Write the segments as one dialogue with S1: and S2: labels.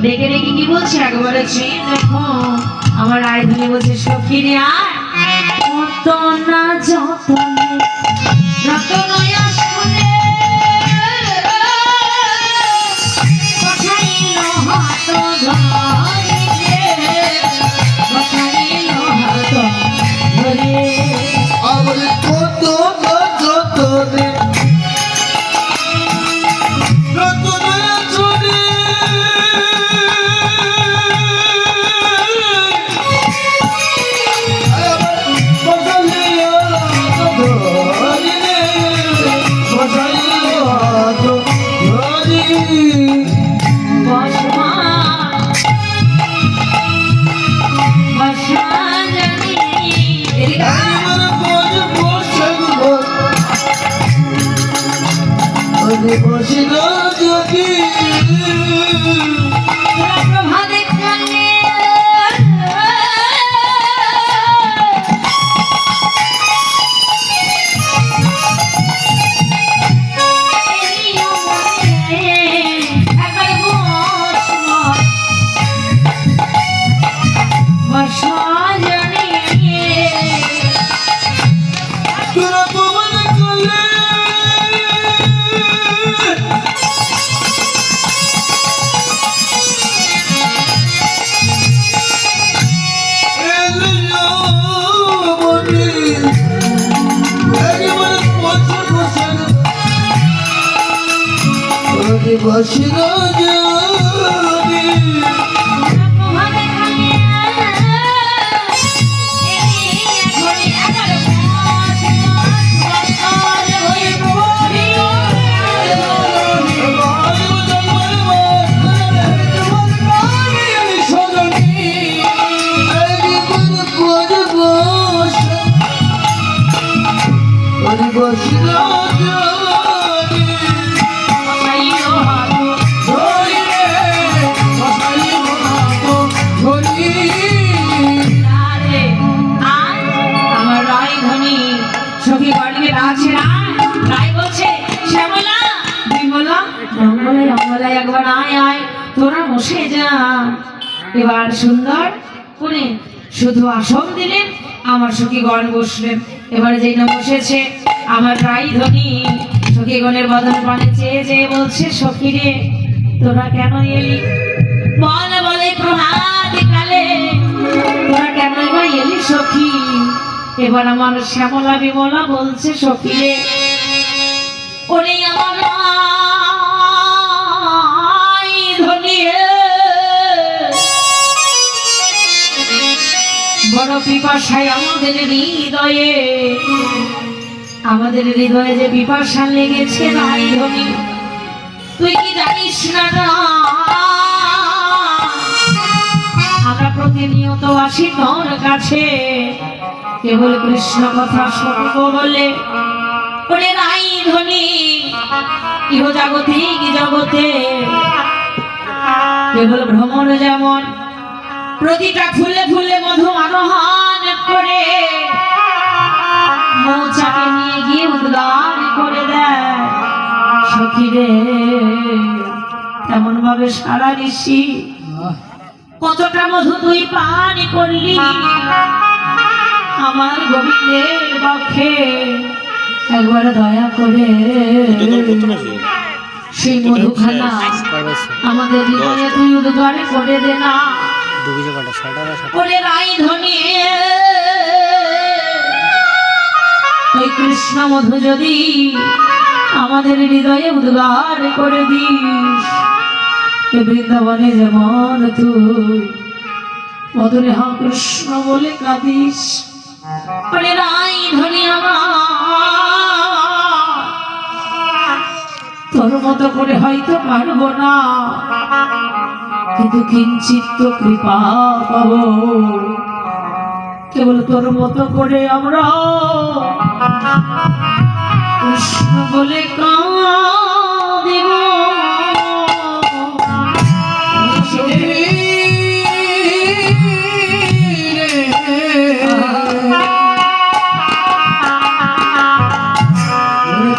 S1: দেখে রেখে কি বলছে একবারে দেখো আমার রায় ধরে বলছে সখী রে যত নয়া শুনে বসাইল হাত ধরে
S2: আমার কত যত রে বসিল যদি বসিল যদি বসিল
S1: একবার আয় আয় তোরা বসে যা। এবার সুন্দর করে শুধু আসন দিলেন, আমার সখীগণ বসলেন। এবার যেই না বসেছে আমার রাইধনী সখীগণের বদন পানে চেয়ে চেয়ে বলছে সখী রে তোরা কেন এলি বল বলে প্রভাত কালে তোরা কেন এলি সখী। এবার আমার শ্যামলা বিমলা বলছে সখী রে ওরে আমার বড় পিপাসায় আমাদের হৃদয়ে যে পিপাসা লেগেছে রাই ধনী তুই কি জানিস না আমরা প্রতিনিয়ত আসি তোর কাছে কেবল কৃষ্ণ কথা শুনব বলে। ওরে রাই ধনী ইহ জাগতিক জগতে কেবল ভ্রমণ যেমন প্রতিটা ফুলে ফুলে মধু আরোহণ করে মৌচাকে নিয়ে গিয়ে উদ্গার করে দেয় সখী রে এমন ভাবে সারা ঋষি কতটা মধু তুই পান করলি আমার গোবিন্দের পক্ষে একবার দয়া করে সেই মধুখানা আমাদের হৃদয়ে তুই উদ্গার করে দে না। ওই কৃষ্ণ মধু যদি আমাদের হৃদয়ে উদ্গার করে দিস বৃন্দাবনে যেমন তুই মধুরে হা কৃষ্ণ বলে কাঁদিস রাই ধনী তোর মতো করে হয়তো পারবো না কিন্তু কিঞ্চিত তো কৃপা পাবো কেবল তোর মতো করে আমরা কৃষ্ণ বলে কাঁদিব।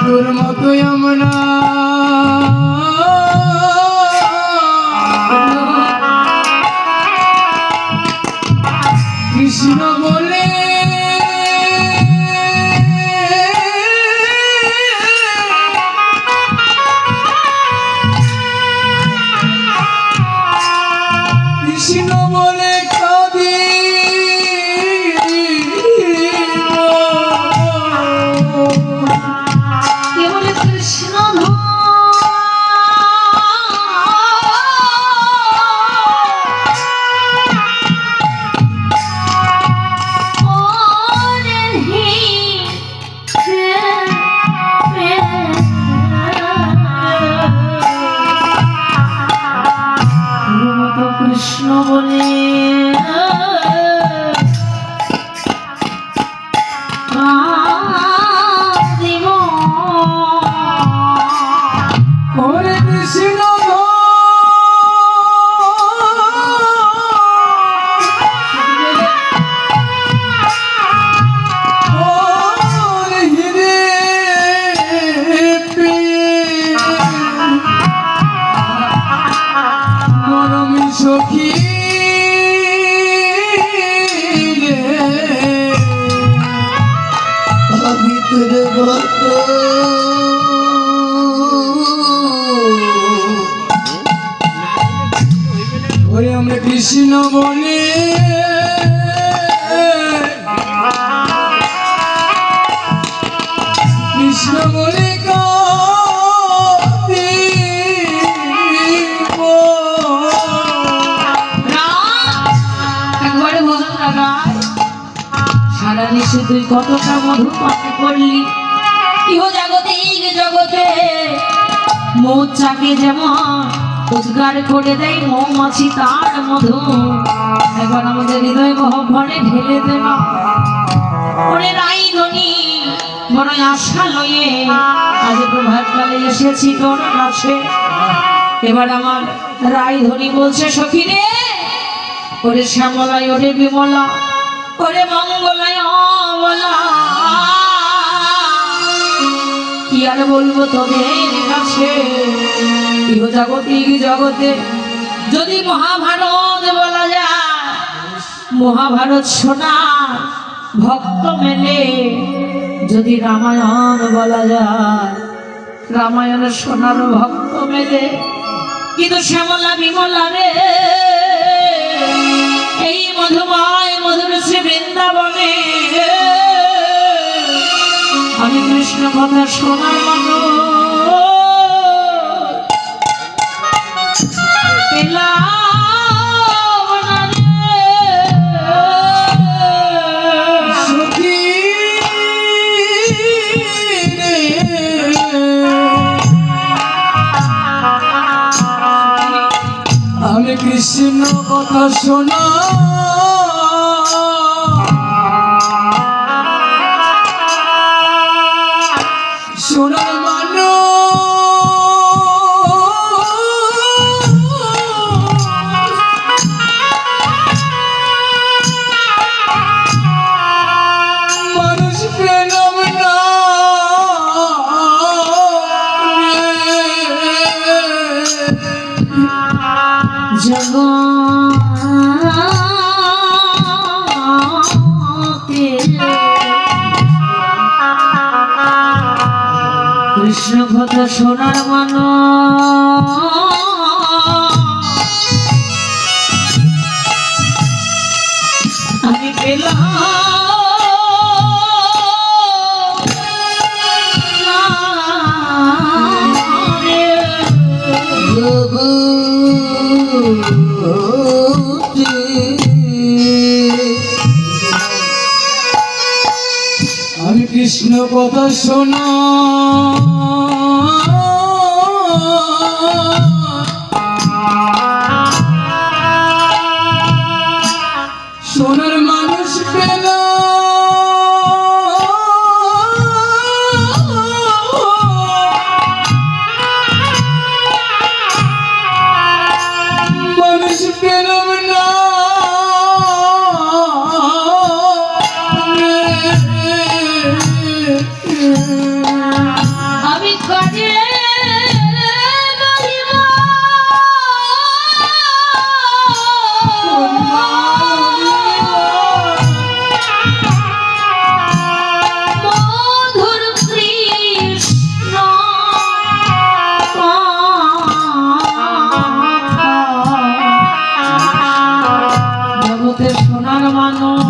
S2: তোর মতো আমরা
S3: কৃষ্ণ বলে কৃষ্ণ বলে
S1: একবারে ভজন লাগায় সারা নিশে তুই কতটা মধু পান করলি ইহ জগতে এই জগতে মৌচাকে যেমন উদ্গার করে দেয় মৌমাছি তার মধু একবার আমাদের হৃদয় গহ্বরে ঢেলে দে না ওরে রাইধনী বড় আশা লয়ে আজ প্রভাত কালে এসেছি তোর কাছে এবার আমার রাইধনী বলছে সখী রে ওরে শ্যামলায় ওরে বিমলা ওরে মঙ্গলায় অমলা কি আর বলবো তোদের কাছে ইহ জাগতিক জগতে যদি মহাভারত বলা যায় মহাভারত শোনা ভক্ত মেলে যদি রামায়ণ বলা যায় রামায়ণ শোনার ভক্ত মেলে কিন্তু শ্যামলা বিমলা রে এই মধুময় মধুর শ্রী বৃন্দাবনে আমি কৃষ্ণ কথা শোনার মানুষ পেলাম না রে।
S3: সখী আমি কৃষ্ণ কথা শোনা শোনার মানুষ পেলাম না
S1: জগতে কৃষ্ণ কথা শোনার মানুষ আমি পেলাম না রে।
S3: আমি কৃষ্ণ কথা শোনা শোনার মানুষ পেলাম মানুষ পেলাম না
S1: আমি কাজে মধুর কৃষ্ণ জগতে সোনার মানুষ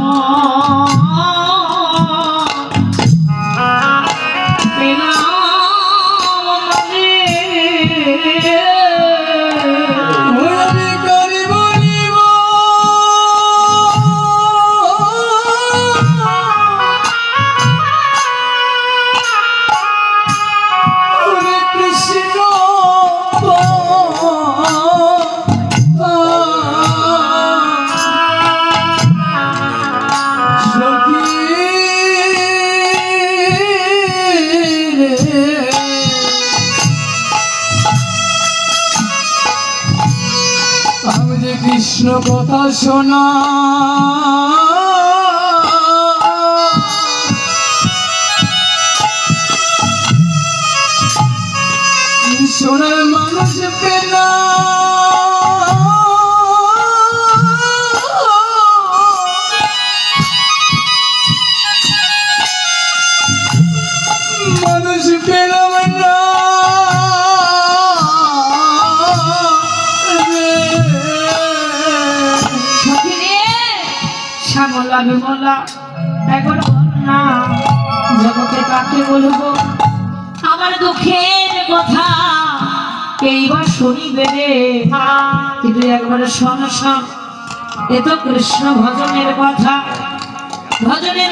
S3: কৃষ্ণ কথা শোনা শোনার মানুষ পেলা মানুষ পেলাম না
S1: বিমলা বিমলা একবার বল না জগতে কাকে বলবো আমার দুঃখের কথা এইবার শুনিবে রে কিন্তু একবারে শোন শোন এ তো কৃষ্ণ ভজনের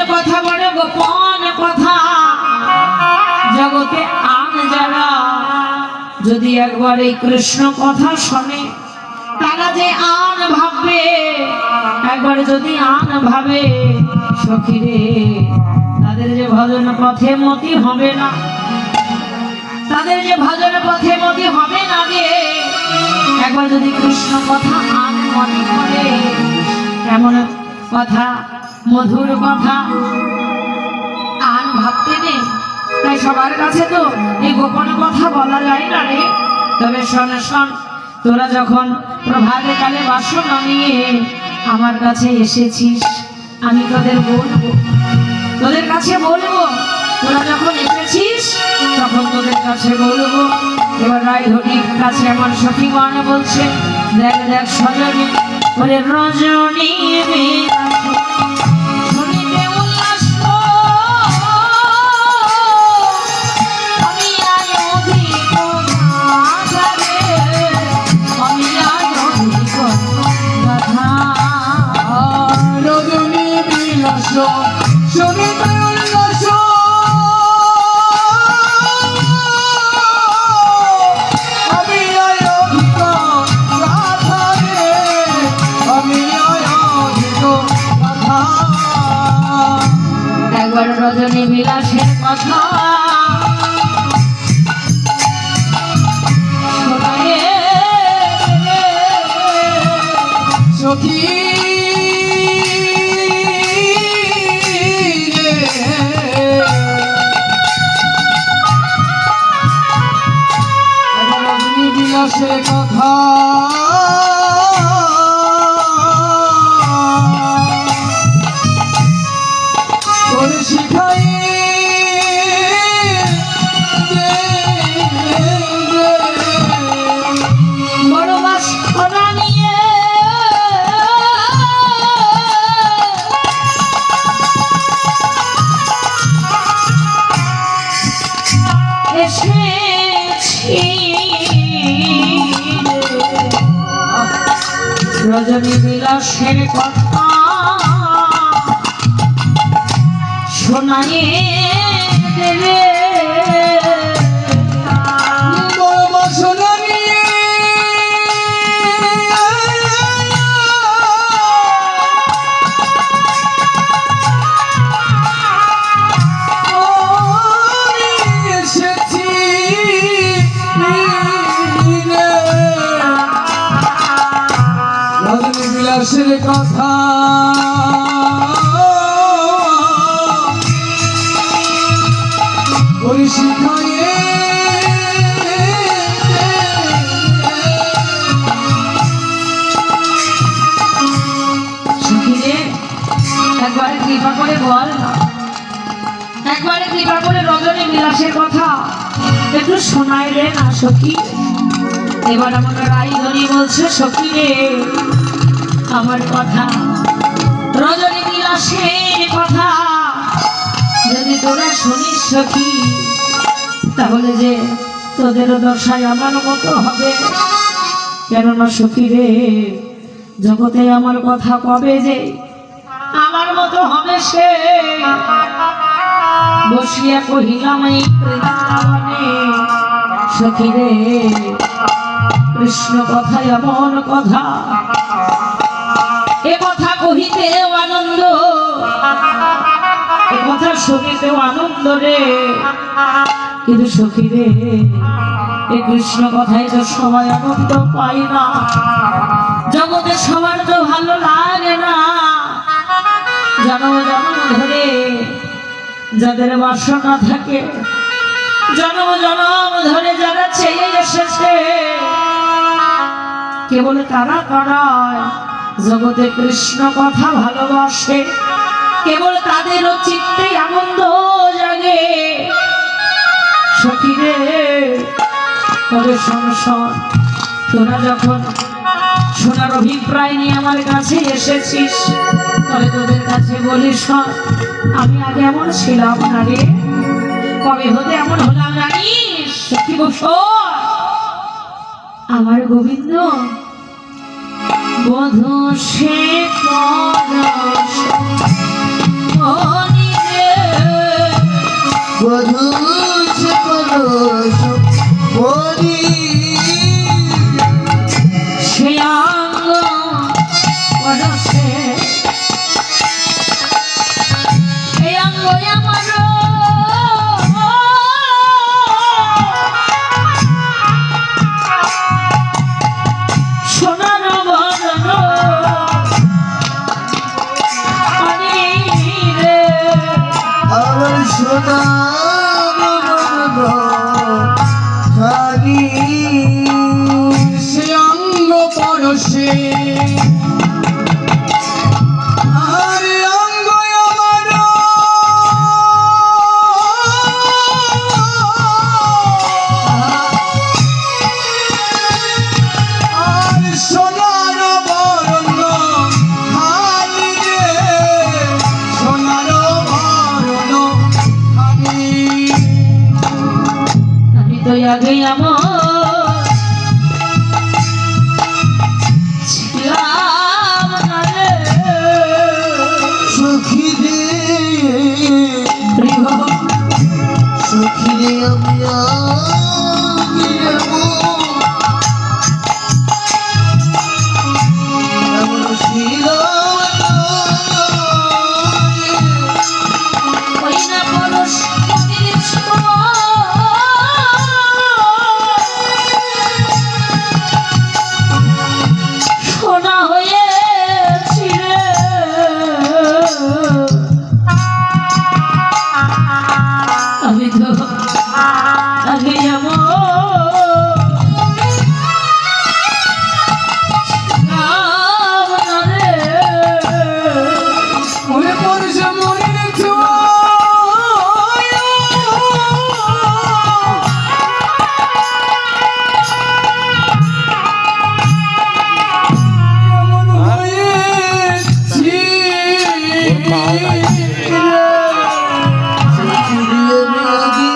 S1: কথা বড় গোপন কথা জগতে আন যারা যদি একবার এই কৃষ্ণ কথা শোনে তারা যে আন ভাববে একবার যদি আন ভাবে সখী রে তাদের যে ভজন পথে মতি হবে না তাদের যে ভজন পথে মতি হবে না রে একবার যদি কৃষ্ণ কথা আন মনে করে এমন কথা মধুর কথা আন ভাবতে নেই তাই সবার কাছে তো এই গোপন কথা বলা যায় না রে তবে শোন শোন তোরা যখন প্রভাতে কালে বাসনা নিয়ে আমার কাছে এসেছিস আমি তোদের কাছে বলবো তোরা যখন এসেছিস তখন তোদের কাছে বলবো এবার রায়ধনীর কাছে আমার সখীগণ বলছে দেখ দেখ সজনী ওরে রজনী শুনিতে উল্লাস
S3: রজনী বিলাস শুনিতে উল্লাস আমি আয়োজিত গাথা রে আমি আয়োজিত গাথা
S1: একবার রজনী বিলাসের কথা শোনায়ে
S3: সখী রজনী বিলাসের কথা তোর শিখাই
S1: বড় বাসনা নিয়ে এসেছি রজনী বিলাসের কথা শোনায়ে দেবে
S3: বড় বাসনা নিয়ে এসেছি রজনী বিলাসের কথা ওই শিখায়ে
S1: সখীরে একবারে কৃপা করে বল একবারে কৃপা করে রজনী বিলাসের কথা একটু শোনাই রে না সখী এবার আমার রায়ধনী বলছে সখী রে আমার কথা রজনী বিলাসের কথা যদি তোরা শুনিস সখী তাহলে যে তোদেরও দশায় আমার মতো হবে কেননা সখী রে জগতে আমার কথা কবে যে আমার মতো হবে সে বসিয়া কহিলাম এই বৃন্দাবনে সখী রে কৃষ্ণ কথা এমন কথা এ কথা কহিতেও আনন্দ এ কথা শুনিতেও আনন্দ রে কিন্তু সখী রে এ কৃষ্ণ কথাই তো সবাই আনন্দ পায় না জগতে সবার তো ভালো লাগে না জন্ম জন্ম ধরে যাদের বাসনা থাকে জন্ম জন্ম ধরে যারা চেয়ে এসেছে কেবল তারা তারায় জগতে কৃষ্ণ কথা ভালোবাসে কেবল তাদেরও চিত্তে আনন্দ জাগে সখী রে তবে সংসার তোরা যখন শোনার অভিপ্রায় নিয়ে আমার কাছে এসেছিস, তবে তোদের কাছে বলিস শোন, আমি আগে এমন ছিলাম না রে। কবে হতে এমন হলাম জানিস? কি বসো আমার গোবিন্দ বধূ সে পরশ মনিরে,
S2: বধূ সে পরশ মনি,
S1: সে অঙ্গ পরশে এই অঙ্গ আমার সোনার বরণ মনিরে,
S2: আমার সোনা জানি
S3: সে অঙ্গ পরশে আর অঙ্গ আমার আর সোনার বরণ খালি রে, সোনার বরণ খালি।
S1: আমি তো আগে আমার ছিলাম না রে।
S2: সখী রে,
S1: হরিহ
S2: সখী রে, আমি আগে এমন ছিলাম না রে।
S1: ওই না পরশ মনির সোনা হয়েছি রে। আমি তো আগে এমন ছিলাম না রে।
S3: ওরে পরশে মনির ছোঁয়া এমন হয়েছি
S2: সখী রে, আমি আগে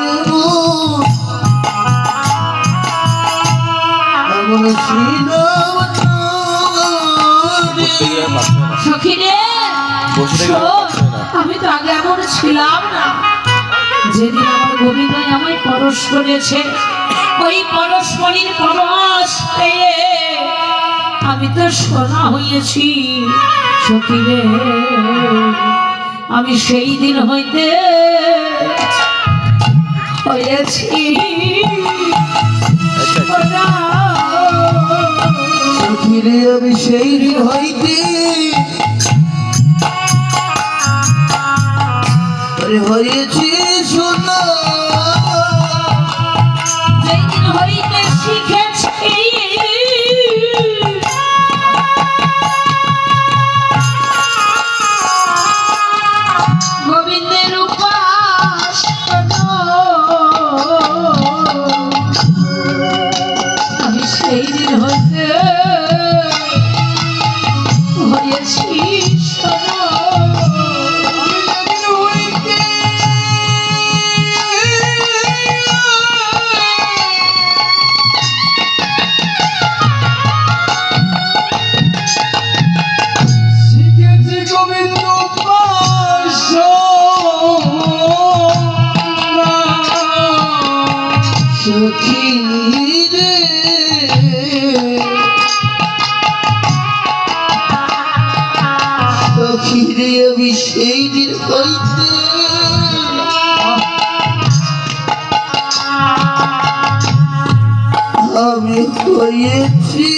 S2: এমন ছিলাম না রে।
S1: সখী রে, শোন, আমি তো আগে এমন ছিলাম না। যেদিন আমার গোবিন্দ আমায় পরশ করেছে, ওই পরশ মনির পরশ পেয়ে আমি তো সোনা হয়েছি। সখী রে, আমি সেই দিন হইতে হয়েছি সোনা।
S2: সখী রে, আমি সেই দিন হইতে হয়েছি সোনা।
S1: যেই দিন হইতে শিখেছি গোবিন্দের উপাসনা, আমি সেই দিন হইতে হয়েছি সোনা।
S3: শিখেছি গোবিন্দ উপাসনা।
S2: সখী রে, সখী রে, আমি সেই দিন হইতে আমি হয়েছি